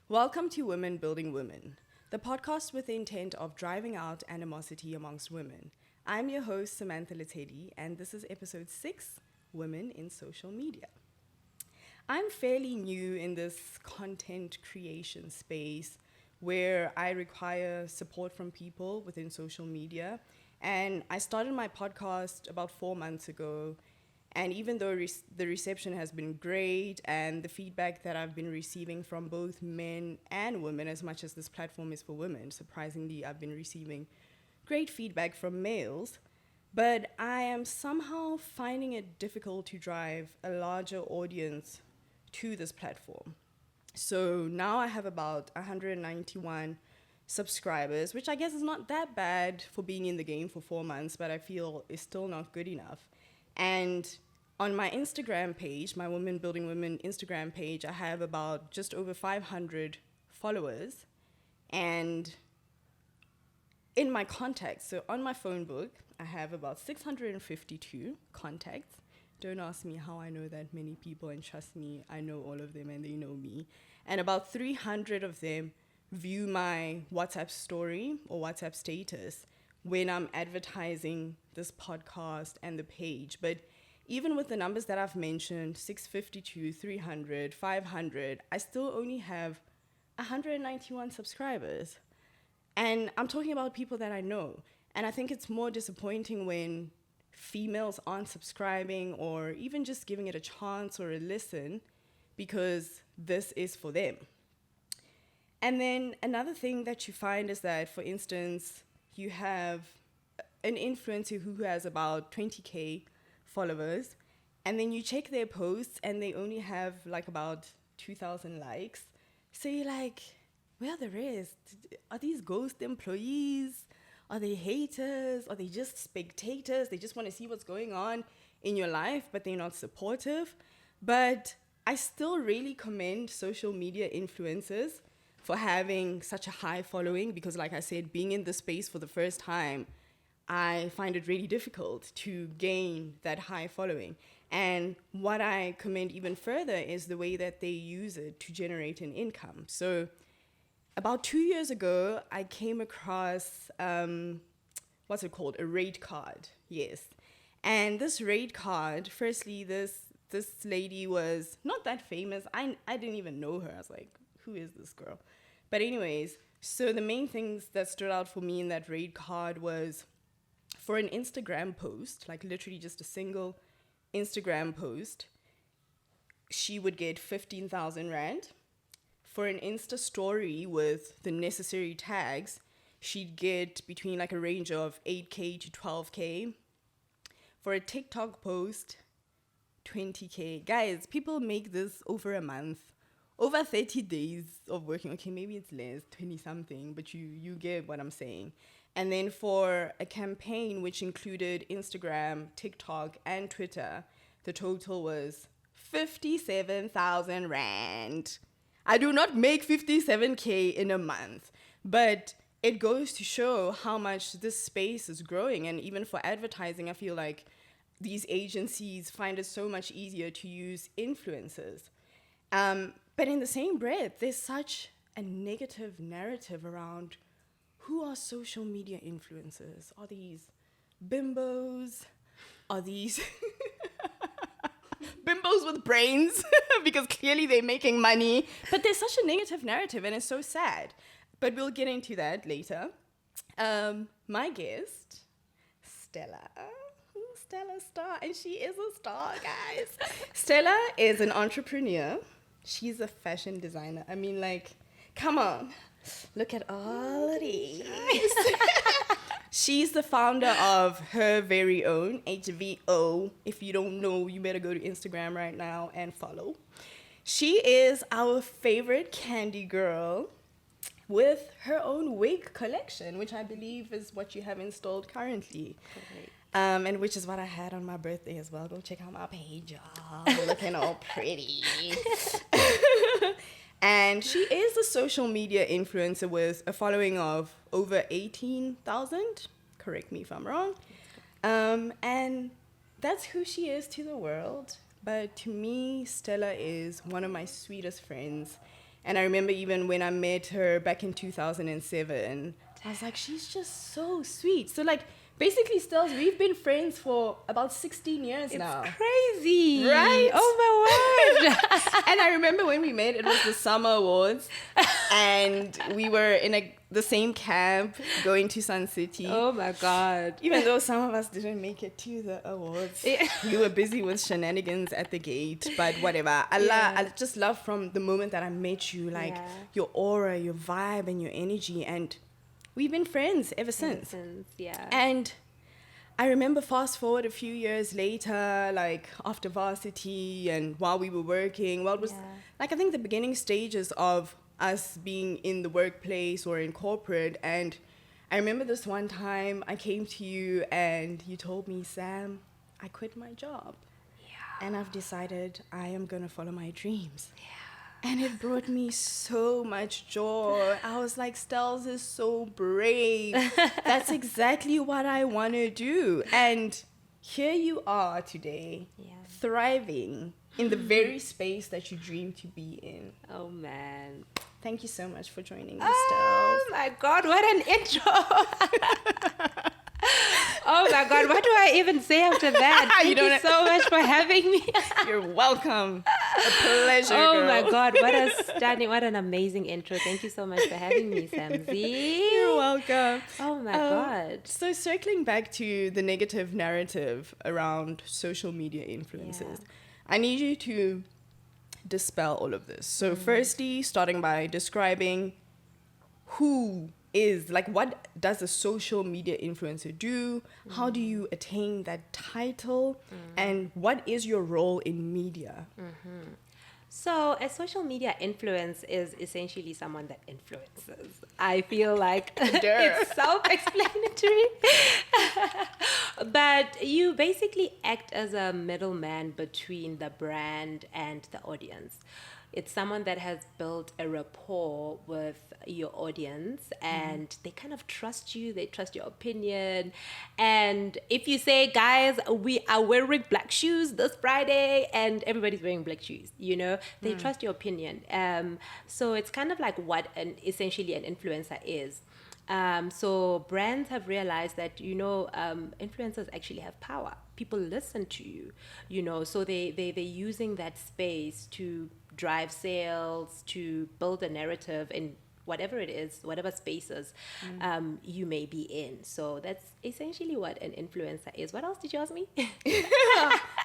Welcome to Women Building Women, the podcast with the intent of driving out animosity amongst women. I'm your host, Samantha Letshedi, and this is episode 6, Women in Social Media. I'm fairly new in this content creation space where I require support from people within social media. And I started my podcast about 4 months ago. And even though the reception has been great and the feedback that I've been receiving from both men and women, as much as this platform is for women, surprisingly, I've been receiving great feedback from males. But I am somehow finding it difficult to drive a larger audience to this platform. So now I have about 191 subscribers, which I guess is not that bad for being in the game for 4 months, but I feel is still not good enough. And on my Instagram page, my Women Building Women Instagram page, I have about just over 500 followers. And in my contacts, so on my phone book, I have about 652 contacts. Don't ask me how I know that many people, and trust me, I know all of them and they know me. And about 300 of them view my WhatsApp story or WhatsApp status when I'm advertising this podcast and the page. But even with the numbers that I've mentioned, 652, 300, 500, I still only have 191 subscribers. And I'm talking about people that I know. And I think it's more disappointing when females aren't subscribing or even just giving it a chance or a listen, because this is for them. And then another thing that you find is that, for instance, you have an influencer who has about 20K followers, and then you check their posts and they only have like about 2,000 likes. So you're like, where are the rest? Are these ghost employees? Are they haters? Are they just spectators? They just want to see what's going on in your life, but they're not supportive. But I still really commend social media influencers for having such a high following, because like I said, being in the space for the first time, I find it really difficult to gain that high following. And what I commend even further is the way that they use it to generate an income. So about 2 years ago, I came across, what's it called? A rate card, yes. And this rate card, firstly, this lady was not that famous. I didn't even know her. I was like, who is this girl? But anyways, so the main things that stood out for me in that rate card was, for an Instagram post, like literally just a single Instagram post, she would get 15,000 Rand. For an Insta story with the necessary tags, she'd get between like a range of 8K to 12K. For a TikTok post, 20K. Guys, people make this over a month, over 30 days of working. Okay, maybe it's less, 20 something, but you get what I'm saying. And then for a campaign which included Instagram, TikTok, and Twitter, the total was 57,000 Rand. I do not make 57K in a month, but it goes to show how much this space is growing. And even for advertising, I feel like these agencies find it so much easier to use influencers. But in the same breath, there's such a negative narrative around who are social media influencers. Are these bimbos? Are these bimbos with brains? Because clearly they're making money. But there's such a negative narrative, and it's so sad. But we'll get into that later. My guest, Stella. Stella star, and she is a star, guys. Stella is an entrepreneur. She's a fashion designer. I mean, like, come on. Look at all of these. She's the founder of her very own HVO. If you don't know, you better go to Instagram right now and follow. She is our favorite candy girl with her own wig collection, which I believe is what you have installed currently. Correct. And which is what I had on my birthday as well. Go check out my page, y'all. Looking all pretty. And she is a social media influencer with a following of over 18,000. Correct me if I'm wrong. And that's who she is to the world. But to me, Stella is one of my sweetest friends. And I remember even when I met her back in 2007, I was like, she's just so sweet. So like, basically, Stills, we've been friends for about 16 years now. It's crazy. Right? Oh my word. And I remember when we met, it was the Summer Awards. And we were in the same cab going to Sun City. Oh my God. Even though some of us didn't make it to the awards. We were busy with shenanigans at the gate. But whatever. I just love from the moment that I met you, like your aura, your vibe, and your energy. And we've been friends ever since. Yeah. And I remember fast forward a few years later, like after varsity and while we were working, well, it was like, I think the beginning stages of us being in the workplace or in corporate. And I remember this one time I came to you and you told me, Sam, I quit my job. Yeah. And I've decided I am going to follow my dreams. Yeah. And it brought me so much joy. I was like, Stells is so brave. That's exactly what I want to do. And here you are today, thriving in the very space that you dream to be in. Oh, man. Thank you so much for joining me, Oh, my God. What an intro. Oh, my God. What do I even say after that? Thank you so much for having me. You're welcome. A pleasure, Oh, girl. my God. What an amazing intro. Thank you so much for having me, Samzy. You're welcome. Oh, my God. So circling back to the negative narrative around social media influences, I need you to dispel all of this. So firstly, starting by describing who is, like, what does a social media influencer do? How do you attain that title? And what is your role in media? So a social media influence is essentially someone that influences. I feel like it's self-explanatory. But you basically act as a middleman between the brand and the audience. It's someone that has built a rapport with your audience and they kind of trust you. They trust your opinion. And if you say, guys, we are wearing black shoes this Friday and everybody's wearing black shoes, they trust your opinion. So it's kind of like what essentially an influencer is. So brands have realized that, influencers actually have power. People listen to you, so they're using that space to drive sales, to build a narrative in whatever it is, whatever spaces you may be in. So that's essentially what an influencer is. What else did you ask me?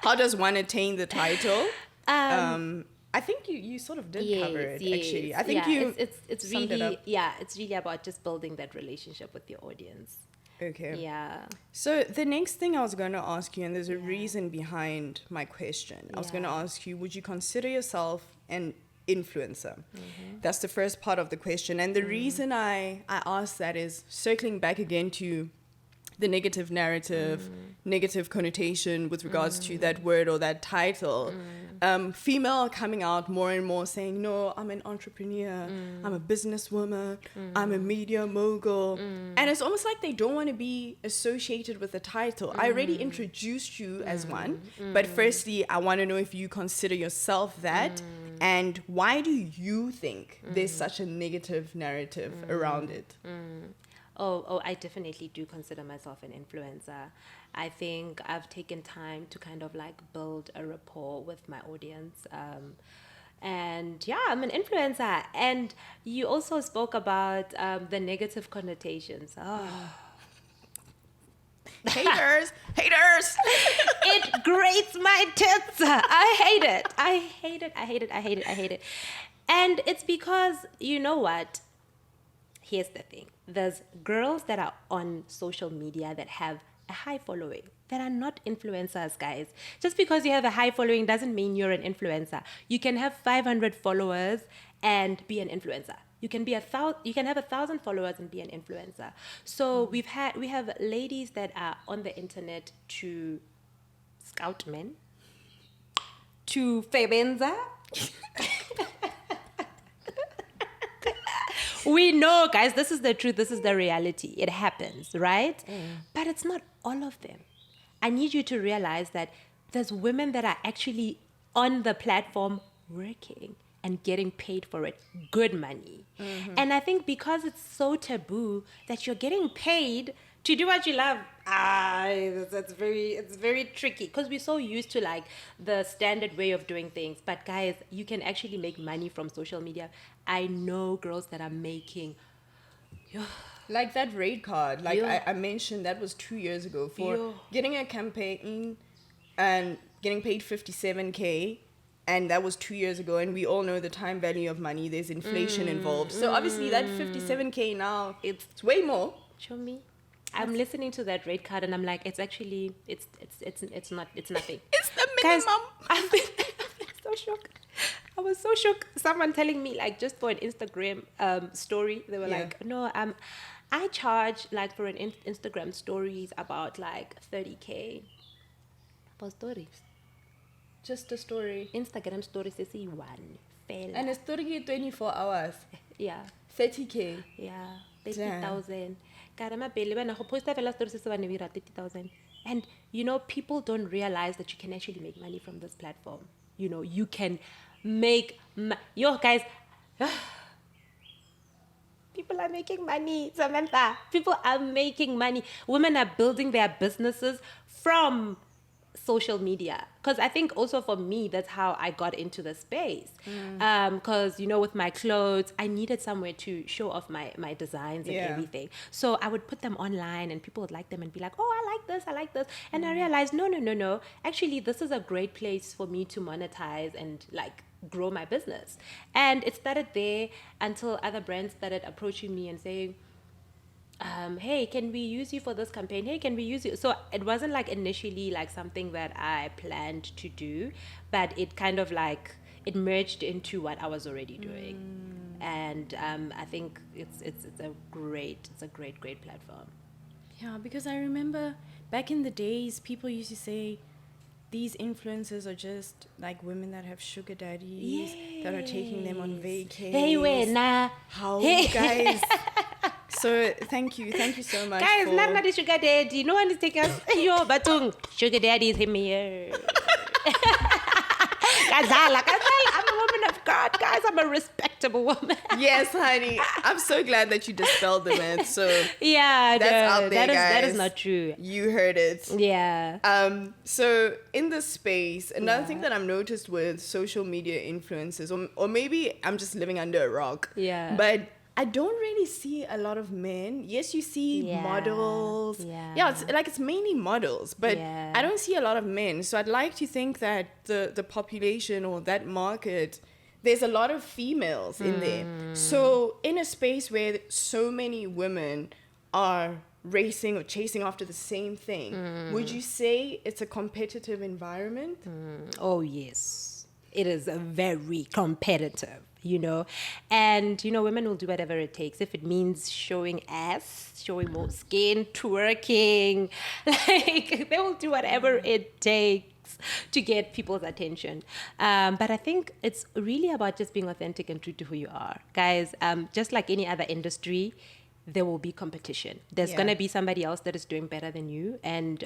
How does one attain the title? I think you sort of did cover it, actually. I think it's really it's really about just building that relationship with your audience. Okay. Yeah. So the next thing I was going to ask you, and there's a reason behind my question. I was going to ask you, would you consider yourself an influencer? That's the first part of the question. And the reason I asked that is circling back again to the negative narrative, negative connotation with regards to that word or that title. Female coming out more and more saying, no, I'm an entrepreneur, I'm a businesswoman, I'm a media mogul. And it's almost like they don't want to be associated with the title. I already introduced you as one, but firstly, I want to know if you consider yourself that, and why do you think there's such a negative narrative around it? Oh, I definitely do consider myself an influencer. I think I've taken time to kind of like build a rapport with my audience. And yeah, I'm an influencer. And you also spoke about the negative connotations. Oh. Haters! It grates my tits. I hate it. And it's because, you know what? Here's the thing. There's girls that are on social media that have a high following that are not influencers, guys. Just because you have a high following doesn't mean you're an influencer. You can have 500 followers and be an influencer. You can have 1,000 followers and be an influencer. So we have ladies that are on the internet to scout men, to febenza. We know, guys, this is the truth. This is the reality. It happens, right? But it's not all of them. I need you to realize that there's women that are actually on the platform working and getting paid for it, good money. And I think because it's so taboo that you're getting paid to do what you love, it's very tricky because we're so used to like the standard way of doing things. But guys, you can actually make money from social media. I know girls that are making Like that rate card, like Yeah. I mentioned, that was 2 years ago for Yeah. getting a campaign and getting paid 57K, and that was 2 years ago, and we all know the time value of money. There's inflation involved, so obviously that 57K now it's way more. show me. I'm listening to that rate card and I'm like, it's actually it's nothing. It's the Guys, minimum. I've been so shocked. I was so shocked. Someone telling me like just for an Instagram story, they were Yeah. like, no, I charge like for an Instagram stories about like 30K for stories. Just a story. Instagram stories is one fail. And it's 24 hours, Yeah. 30K. Yeah, 30,000. Karama pele bana go posta fela stories se bana bira 30,000. And you know, people don't realize that you can actually make money from this platform. You know, you can make yo guys. People are making money, Samantha. People are making money. Women are building their businesses from social media. Because I think also for me, that's how I got into the space. Because, you know, with my clothes, I needed somewhere to show off my designs and Yeah. everything. So I would put them online and people would like them and be like, oh, I like this. And I realized, no. Actually, this is a great place for me to monetize and like grow my business. And it started there until other brands started approaching me and saying, hey, can we use you for this campaign? Hey, can we use you? So it wasn't like initially like something that I planned to do, but it kind of like it merged into what I was already doing. And I think it's a great platform. Yeah, because I remember back in the days, people used to say these influencers are just like women that have sugar daddies that are taking them on vacations. Hey, wena. How, Hey. guys? So thank you so much. Guys, for... not the sugar daddy. No one is taking us. Yo, batung. Sugar daddy is him here. Kazala. I'm a woman of God, guys. I'm a respectable woman. Yes, honey. I'm so glad that you dispelled the myth. So Yeah, that's no, out there, that is guys. not true. You heard it. Yeah. So in this space, another thing that I've noticed with social media influencers, or maybe I'm just living under a rock. Yeah. But I don't really see a lot of men. Yes, you see Yeah. models. Yeah. It's mainly models, but Yeah. I don't see a lot of men. So I'd like to think that the population or that market, there's a lot of females in there. So in a space where so many women are racing or chasing after the same thing, would you say it's a competitive environment? Oh, yes. It is a very competitive, you know. And, you know, women will do whatever it takes. If it means showing ass, showing more skin, twerking, like, they will do whatever it takes to get people's attention. But I think it's really about just being authentic and true to who you are. Guys, just like any other industry, there will be competition. There's Yeah. going to be somebody else that is doing better than you. And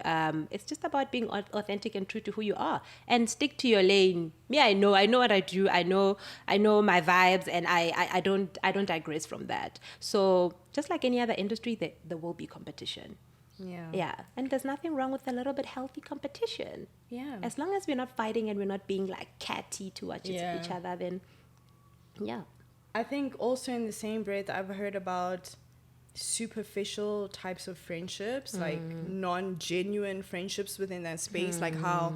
it's just about being authentic and true to who you are. And stick to your lane. Me, I know what I do. I know my vibes, and I don't digress from that. So just like any other industry, there will be competition. Yeah. Yeah. And there's nothing wrong with a little bit healthy competition. Yeah. As long as we're not fighting and we're not being like catty towards Yeah. each other, then yeah. I think also in the same breath, I've heard about superficial types of friendships, like non-genuine friendships within that space, like how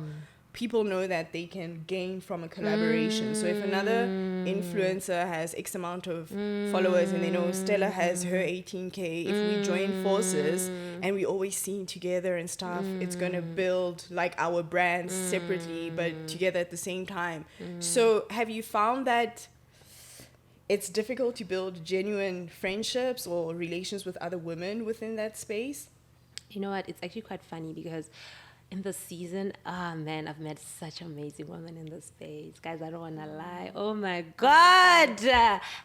people know that they can gain from a collaboration. So if another influencer has X amount of followers and they know Stella has her 18K, if we join forces and we always seen together and stuff, it's going to build like our brands separately but together at the same time. So have you found that it's difficult to build genuine friendships or relations with other women within that space? You know what? It's actually quite funny because in the season, man, I've met such amazing women in this space. Guys, I don't want to lie. Oh my God.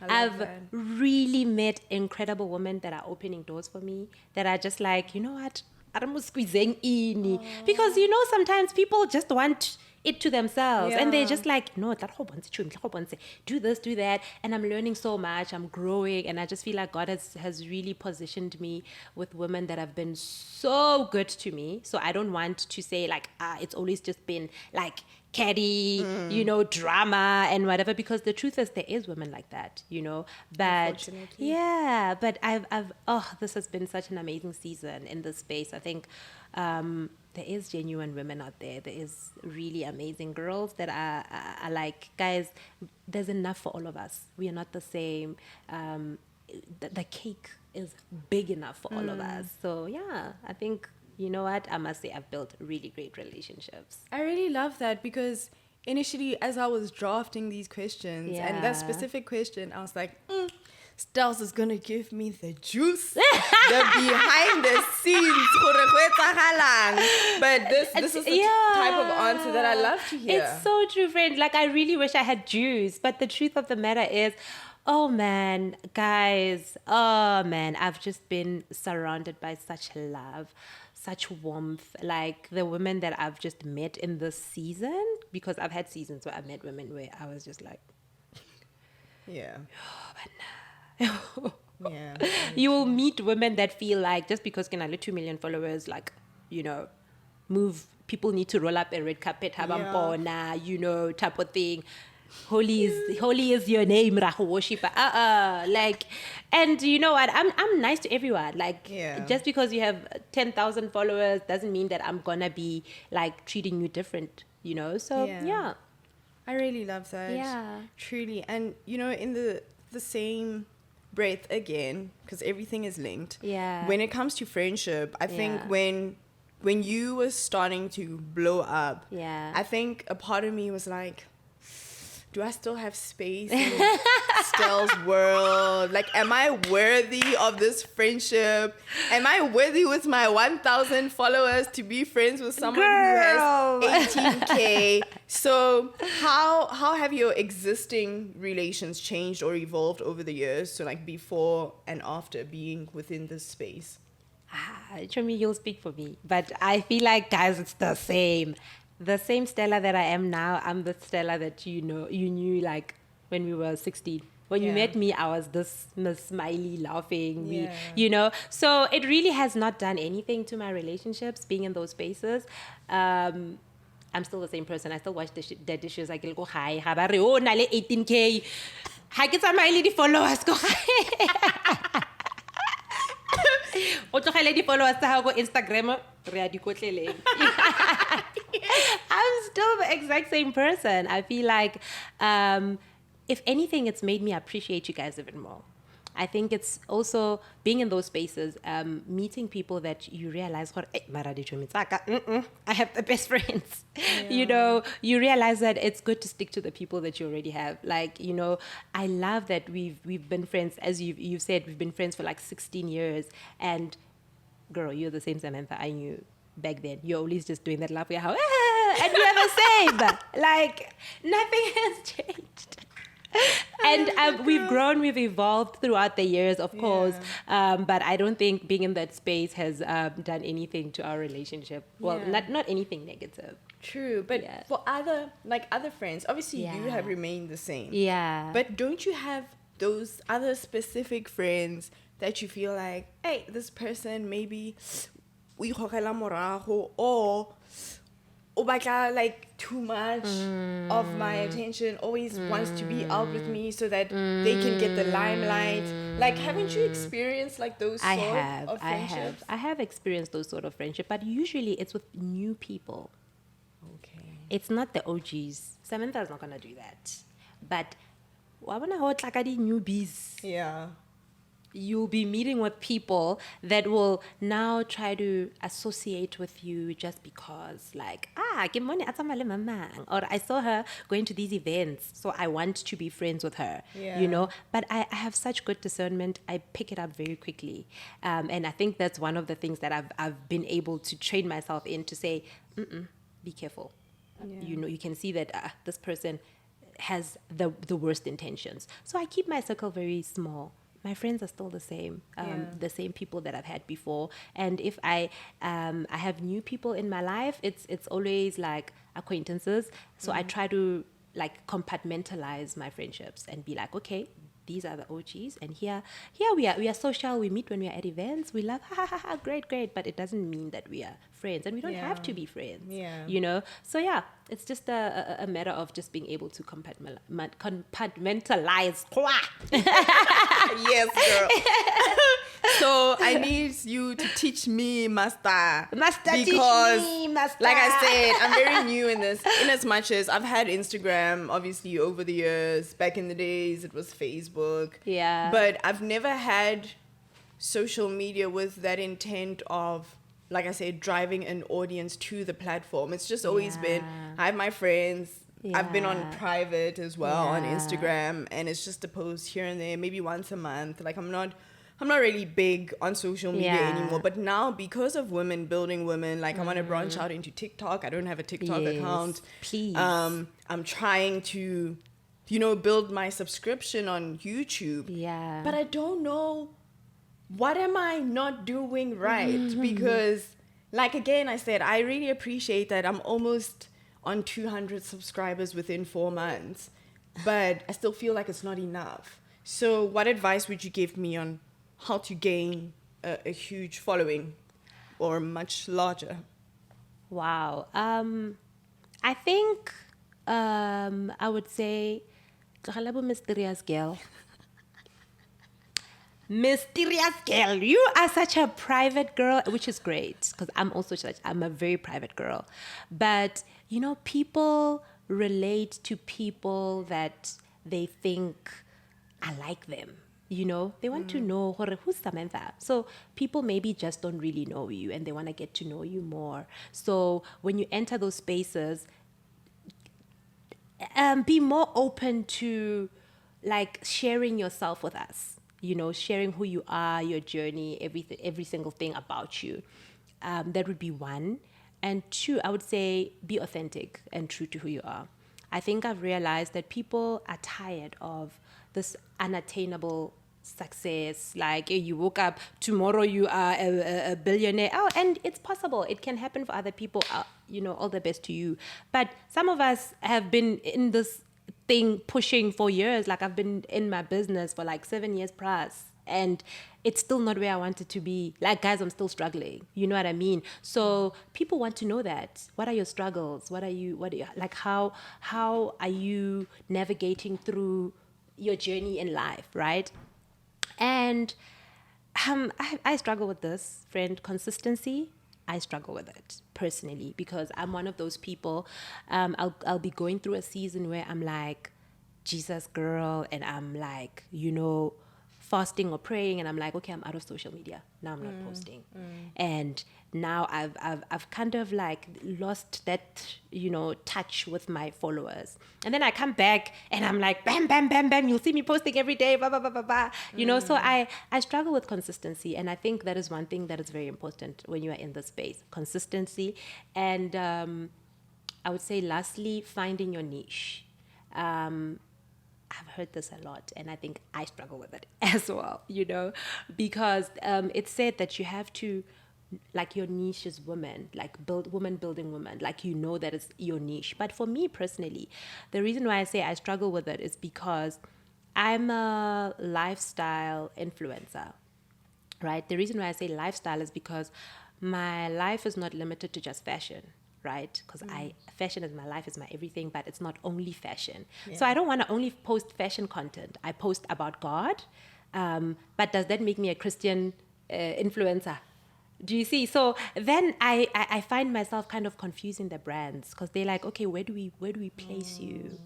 I've that. really met incredible women that are opening doors for me, that are just like, you know what? I'm squeezing in. Because, you know, sometimes people just want it to themselves. And they're Yeah. just like, no, do this, do that. And I'm learning so much. I'm growing. And I just feel like God has really positioned me with women that have been so good to me. So I don't want to say like, it's always just been like catty, drama and whatever, because the truth is there is women like that, but Unfortunately. yeah, but this has been such an amazing season in this space. I think there is genuine women out there. There is really amazing girls that are like, guys, there's enough for all of us. We are not the same. The cake is big enough for all of us. So yeah, I think, you know what, I must say I've built really great relationships. I really love that because initially, as I was drafting these questions and that Yeah. specific question, I was like, Styles is gonna give me the juice, the behind the scenes. But this is the type of answer that I love to hear. It's so true, friend. Like, I really wish I had juice, but the truth of the matter is, oh man, guys, I've just been surrounded by such love, such warmth. Like the women that I've just met in this season, because I've had seasons where I've met women where I was just like, Yeah. Yeah. you will meet women that feel like just because can I let 2 million followers, like, people need to roll up a red carpet, have type of thing. Holy is your name, Raho worshiper. Like, and you know what? I'm nice to everyone. Like, just because you have 10,000 followers doesn't mean that I'm gonna be like treating you different. So yeah. I really love that. Yeah. Truly. And, in the same breath again, because everything is linked. Yeah. When it comes to friendship, I think when you were starting to blow up, I think a part of me was like, do I still have space in Stella's world? Like, am I worthy of this friendship? Am I worthy with my 1,000 followers to be friends with someone who has 18K? So how have your existing relations changed or evolved over the years? So like before and after being within this space? Chomi, you'll speak for me. But I feel like, guys, it's the same. The same Stella that I am now, I'm the Stella that you knew like when we were 16. When you met me, I was this Miss Smiley laughing, So it really has not done anything to my relationships, being in those spaces. I'm still the same person. I still wash the dishes. I go, hi, habari, oh, nale 18K. Hi, get some my followers, go hi. O tlogele di followers tsa gago Instagram re a di kotleleng. I'm still the exact same person. I feel like if anything, it's made me appreciate you guys even more. I think it's also being in those spaces, meeting people that you realize, I have the best friends. You realize that it's good to stick to the people that you already have. Like, I love that we've been friends, as you've said, we've been friends for like 16 years. And girl, you're the same Samantha I knew back then. You're always just doing that laugh, and you're the same. Like, nothing has changed. And we've grown, we've evolved throughout the years, of course. But I don't think being in that space has done anything to our relationship. Well, not anything negative. True, but for other friends, obviously you have remained the same. Yeah. But don't you have those other specific friends that you feel like, hey, this person maybe we or like too much of my attention, always wants to be out with me so that they can get the limelight. Like, haven't you experienced like those sort of friendships? I have experienced those sort of friendship, but usually it's with new people. Okay. It's not the OGs. Samantha's not gonna do that. But I wanna hold like the newbies. Yeah. You'll be meeting with people that will now try to associate with you just because, like, good morning, or I saw her going to these events, so I want to be friends with her, But I have such good discernment. I pick it up very quickly. And I think that's one of the things that I've been able to train myself in to say, be careful. Yeah. You can see that this person has the worst intentions. So I keep my circle very small. my friends are still the same people that I've had before. And if I have new people in my life, it's always like acquaintances. So I try to like compartmentalize my friendships and be like, okay, these are the OGs, and here we are social. We meet when we are at events. We love, ha ha ha, ha, great, but it doesn't mean that we are friends, and we don't have to be friends. Yeah. You know. So yeah, it's just a matter of just being able to compartmentalize. Yes, girl. So I need you to teach me, Master. Teach Because, me, Master. like I said, I'm very new in this. In as much as I've had Instagram, obviously, over the years. Back in the days, it was Facebook. Yeah. But I've never had social media with that intent of, like I said, driving an audience to the platform. It's just always been, I have my friends. Yeah. I've been on private as well on Yeah. Instagram, and it's just a post here and there, maybe once a month. Like I'm not really big on social media anymore. But now, because of women building women, like I want to branch out into TikTok. I don't have a TikTok account. Please. I'm trying to, build my subscription on YouTube. Yeah. But I don't know, what am I not doing right? Because, like again, I said, I really appreciate that I'm almost on 200 subscribers within 4 months, but I still feel like it's not enough. So what advice would you give me on how to gain a huge following or much larger? Wow. I think I would say, mysterious girl. Mysterious girl, you are such a private girl, which is great because I'm a very private girl. But people relate to people that they think I like them. They want to know who's Samantha. So people maybe just don't really know you and they want to get to know you more. So when you enter those spaces, be more open to like sharing yourself with us. Sharing who you are, your journey, every single thing about you. That would be one. And two, I would say be authentic and true to who you are. I think I've realized that people are tired of this unattainable success. Like you woke up, tomorrow you are a billionaire. Oh, and it's possible. It can happen for other people. All the best to you. But some of us have been in this thing pushing for years. Like I've been in my business for like 7 years plus, and it's still not where I wanted to be. Like, guys, I'm still struggling. You know what I mean? So people want to know that. What are your struggles? What are you like? How are you navigating through your journey in life, right? And I struggle with this, friend, consistency. I struggle with it personally because I'm one of those people. I'll be going through a season where I'm like, Jesus girl, and I'm like, fasting or praying, and I'm like, okay, I'm out of social media. Now I'm not posting. And now I've kind of like lost that, touch with my followers. And then I come back and I'm like, bam, bam, bam, bam, you'll see me posting every day, blah, blah, blah, blah, blah. So I struggle with consistency. And I think that is one thing that is very important when you are in this space, consistency. And I would say lastly, finding your niche. I've heard this a lot, and I think I struggle with it as well, because it's said that you have to, like, your niche is women, like woman building women, like, that is your niche. But for me personally, the reason why I say I struggle with it is because I'm a lifestyle influencer, right? The reason why I say lifestyle is because my life is not limited to just fashion. Right? Because fashion is my life, is my everything, but it's not only fashion. Yeah. So I don't want to only post fashion content. I post about God, but does that make me a Christian influencer? Do you see? So then I find myself kind of confusing the brands because they're like, okay, where do we place you?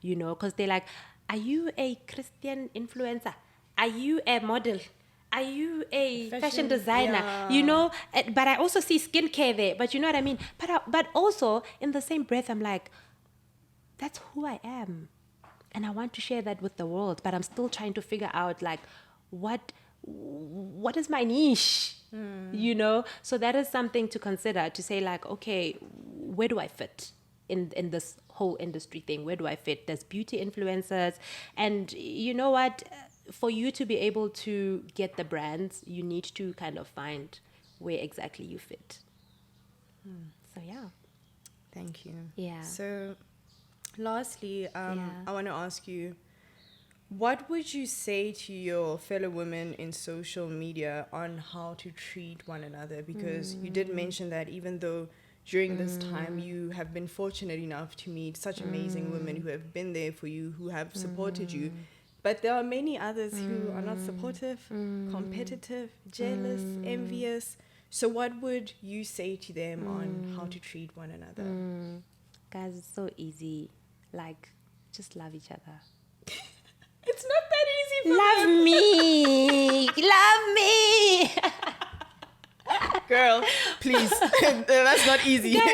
Because they're like, are you a Christian influencer? Are you a model? Are you a fashion designer? Yeah. But I also see skincare there. But you know what I mean? But also, in the same breath, I'm like, that's who I am. And I want to share that with the world. But I'm still trying to figure out, like, what is my niche? So that is something to consider, to say, like, okay, where do I fit in this whole industry thing? Where do I fit? There's beauty influencers. And you know what? for you to be able to get the brands, you need to kind of find where exactly you fit. So yeah. Thank you. Yeah. So, lastly, Yeah. I want to ask you, what would you say to your fellow women in social media on how to treat one another? Because you did mention that even though during this time you have been fortunate enough to meet such amazing women who have been there for you, who have supported you, but there are many others who are not supportive, competitive, jealous, envious. So what would you say to them on how to treat one another? Guys, it's so easy. Like, just love each other. It's not that easy for Love me. Love me. girl, please. That's not easy. Guys,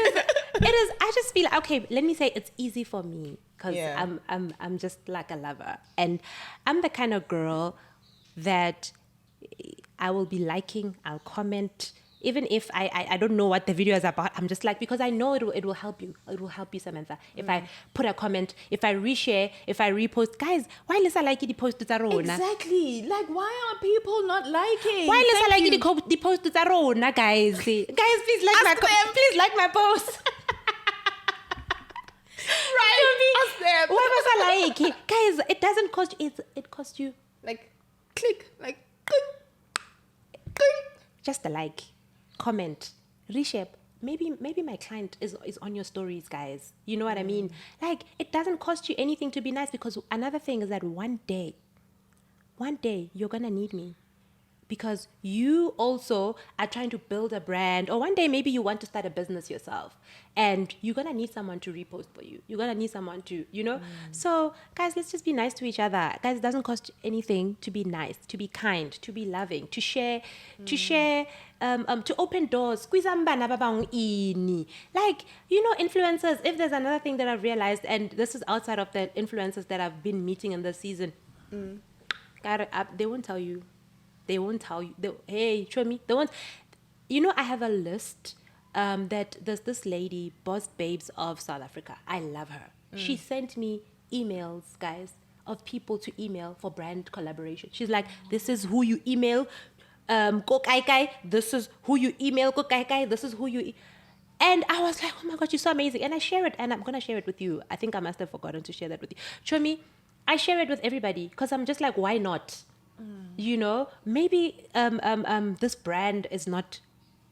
it is. I just feel okay. Let me say it's easy for me because Yeah. I'm just like a lover, and I'm the kind of girl that I will be liking. I'll comment. Even if I don't know what the video is about, I'm just like, because I know it will help you. It will help you, Samantha. If I put a comment, if I reshare, if I repost, guys, why Lisa like the post to Zarona? Exactly. Like, why are people not liking? Why Lisa Thank like you. the post to Zarona, guys? Guys, please like Ask my them. please like my post. Right. Ask them. Why was I like it? Guys, it doesn't cost you. It costs you Like, click. Like, click. Click. just a like, comment, reshape. Maybe my client is on your stories, guys. You know what I mean? Like, it doesn't cost you anything to be nice, because another thing is that one day you're gonna need me, because you also are trying to build a brand, or one day maybe you want to start a business yourself, and you're gonna need someone to repost for you. You're gonna need someone to, So guys, let's just be nice to each other. Guys, it doesn't cost anything to be nice, to be kind, to be loving, to share, to open doors. Squeeze ambana babang ini. Like, influencers. If there's another thing that I've realized, and this is outside of the influencers that I've been meeting in this season, they won't tell you. They won't tell you. Hey, show me. They won't. I have a list that there's this lady, Boss Babes of South Africa. I love her. She sent me emails, guys, of people to email for brand collaboration. She's like, this is who you email. Ko kai kai. This is who you email. Ko kai kai. This is who you. And I was like, oh my God, she's so amazing. And I share it, and I'm going to share it with you. I think I must have forgotten to share that with you. Show me. I share it with everybody because I'm just like, why not? Maybe this brand is not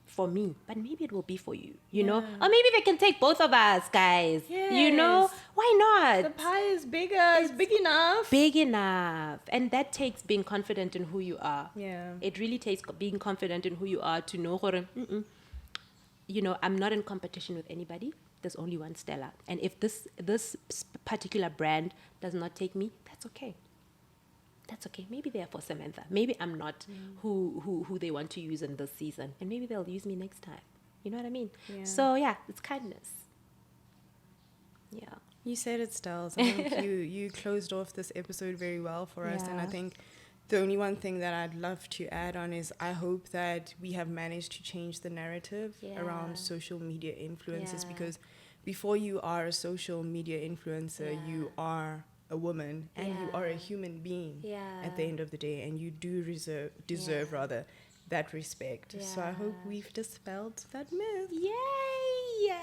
for me, but maybe it will be for you, know? Or maybe they can take both of us, guys. Yes. Why not? The pie is bigger. It's big enough. Big enough. And that takes being confident in who you are. Yeah. It really takes being confident in who you are to know, I'm not in competition with anybody. There's only one Stella. And if this particular brand does not take me, that's okay. That's okay. Maybe they're for Samantha. Maybe I'm not who they want to use in this season. And maybe they'll use me next time. You know what I mean? Yeah. So, yeah, it's kindness. Yeah. You said it, Stells. I think you closed off this episode very well for us. And I think the only one thing that I'd love to add on is I hope that we have managed to change the narrative around social media influencers, because before you are a social media influencer, you are a woman, and you are a human being at the end of the day, and you do deserve rather that respect. So I hope we've dispelled that myth. Yay!